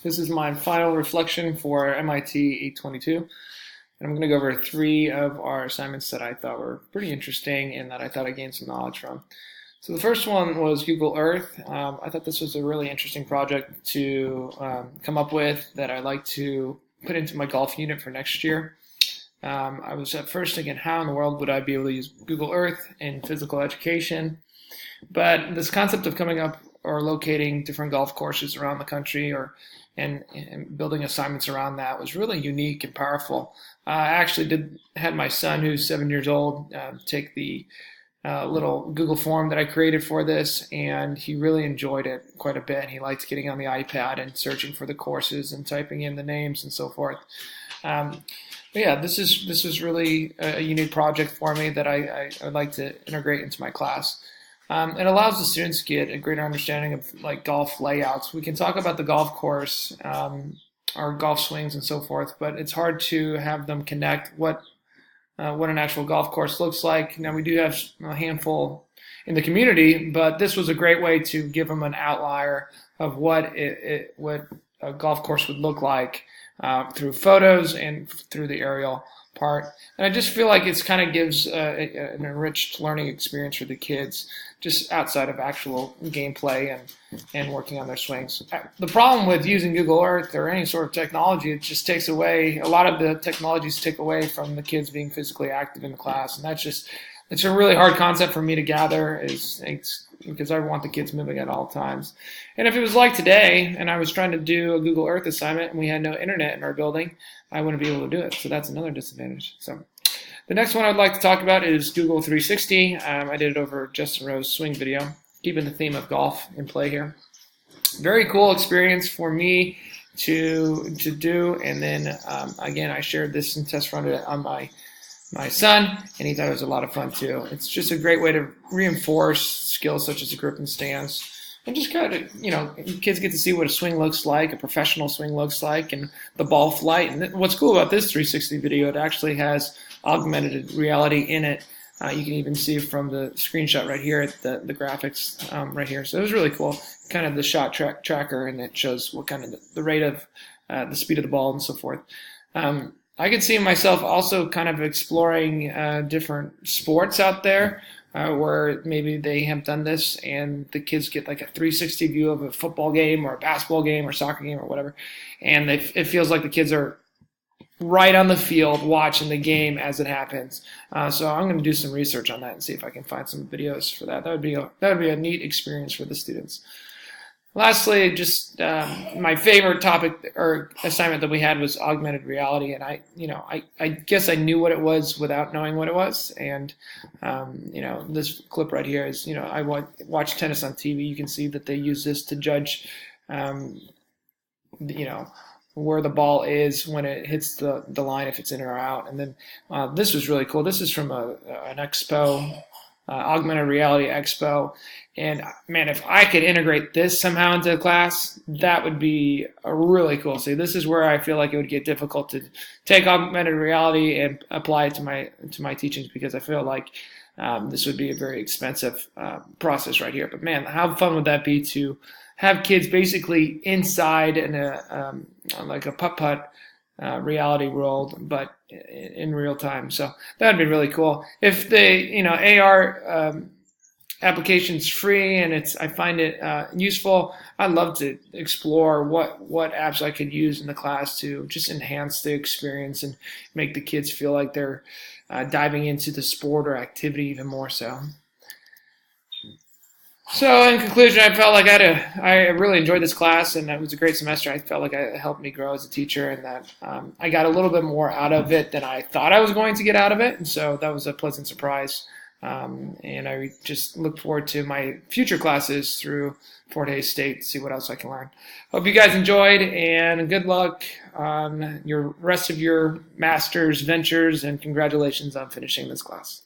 This is my final reflection for MIT 822. And I'm going to go over 3 of our assignments that I thought were pretty interesting and that I thought I gained some knowledge from. So the first one was Google Earth. I thought this was a really interesting project to come up with that I'd like to put into my golf unit for next year. I was at first thinking, how in the world would I be able to use Google Earth in physical education? But this concept of coming up or locating different golf courses around the country and building assignments around that was really unique and powerful. I actually had my son, who's 7 years old, take the little Google form that I created for this, and he really enjoyed it quite a bit. He liked getting on the iPad and searching for the courses and typing in the names and so forth. But yeah, this is really a unique project for me that I'd like to integrate into my class. It allows the students to get a greater understanding of like golf layouts. We can talk about the golf course, or golf swings and so forth, but it's hard to have them connect what an actual golf course looks like. Now we do have a handful in the community, but this was a great way to give them an outlier of what a golf course would look like through photos and through the aerial part. And I just feel like it's kind of gives an enriched learning experience for the kids, just outside of actual gameplay and working on their swings. The problem with using Google Earth or any sort of technology, it just takes away, a lot of the technologies take away from the kids being physically active in the class. And it's a really hard concept for me to gather, because I want the kids moving at all times. And if it was like today and I was trying to do a Google Earth assignment and we had no internet in our building, I wouldn't be able to do it. So that's another disadvantage. So the next one I'd like to talk about is Google 360. I did it over Justin Rowe's swing video, keeping the theme of golf in play here. Very cool experience for me to do. And then again, I shared this and test run it on my son, and he thought it was a lot of fun too. It's just a great way to reinforce skills such as a grip and stance, and just kind of, kids get to see what a swing looks like, a professional swing looks like, and the ball flight. And what's cool about this 360 video, it actually has augmented reality in it. You can even see from the screenshot right here, the graphics right here. So it was really cool, kind of the shot tracker, and it shows what kind of the rate of the speed of the ball and so forth. I could see myself also kind of exploring different sports out there where maybe they have done this and the kids get like a 360 view of a football game or a basketball game or soccer game or whatever. And it feels like the kids are right on the field watching the game as it happens. So I'm going to do some research on that and see if I can find some videos for that. That would be a neat experience for the students. Lastly, just my favorite topic or assignment that we had was augmented reality, and I guess I knew what it was without knowing what it was. And this clip right here is, I watch tennis on TV. You can see that they use this to judge, where the ball is when it hits the line, if it's in or out. And then this was really cool. This is from an expo. Augmented reality expo, and man, if I could integrate this somehow into the class, that would be a really cool. See, this is where I feel like it would get difficult to take augmented reality and apply it to my teachings, because I feel like this would be a very expensive process right here. But man, how fun would that be to have kids basically inside in like a putt-putt reality world, but in real time. So that'd be really cool. If the AR application's free and I find it useful, I'd love to explore what apps I could use in the class to just enhance the experience and make the kids feel like they're diving into the sport or activity even more so. So in conclusion, I felt like I really enjoyed this class, and it was a great semester. I felt like it helped me grow as a teacher, and that I got a little bit more out of it than I thought I was going to get out of it. And so that was a pleasant surprise. And I just look forward to my future classes through Fort Hays State to see what else I can learn. Hope you guys enjoyed, and good luck on your rest of your master's ventures, and congratulations on finishing this class.